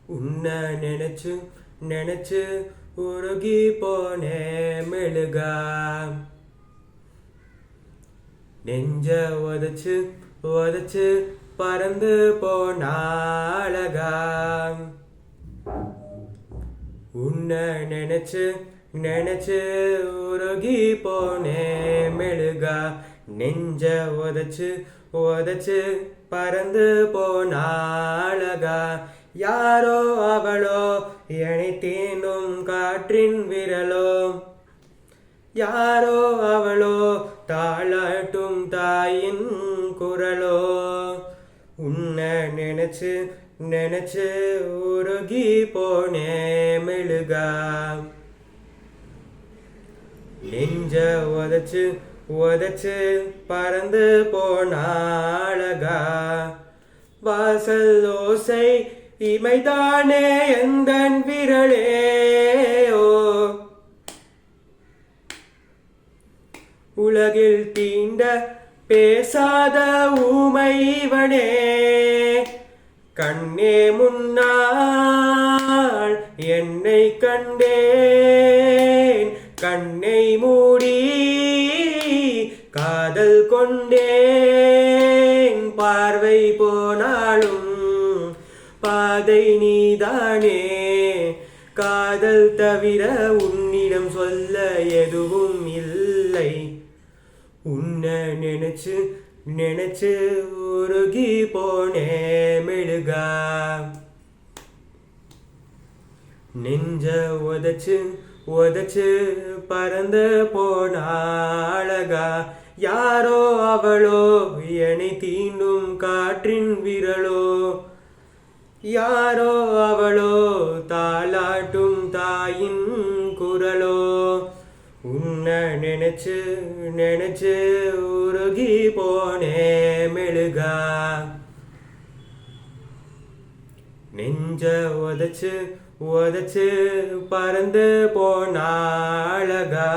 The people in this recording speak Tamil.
உன்னை நினைச்சு நினைச்சு உருகி போனே மெழுகா, நெஞ்ச உதச்சு உதச்சு பறந்து போனாழகா. உன்னை நினைச்சு நினைச்சு உருகி போனே மெழுகா, நெஞ்ச உதச்சு உதச்சு பறந்து போனாழகா. யாரோ அவளோ என்னை தீண்டும் காற்றின் விரலோ, யாரோ அவளோ தாளாட்டும் தாயின் குரலோ. உன்னை நினைச்சு நினைச்சு உருகி போனே மெழுகா, நெஞ்ச உதச்சு உதச்சு பறந்து போனாழகா. வாசல் ஓசை இமைதானே எந்தன் விரலே, ஓ உலகில் தீண்ட பேசாத ஊமை இவனே. கண்ணே முன்னால் என்னை கண்டேன், கண்ணை மூடி காதல் கொண்டேன். பார்வை போனாலும் பாதை நீதானே, காதல் தவிர உன்னிடம் சொல்ல எதுவும் இல்லை. உன்னை நினைச்சு நினைச்சு உருகி போனே மெழுகா, நெஞ்ச உதச்சு உதச்சு பறந்து போனாழகா. யாரோ அவளோ என்னை தீண்டும் காற்றின் விரலோ, யாரோ அவளோ தாளாட்டும் தாயின் குரலோ. உன்னை நினைச்சு நினைச்சு உருகி போனே மெழுகா, நெஞ்ச உதச்சு உதச்சு பறந்து போனாழகா.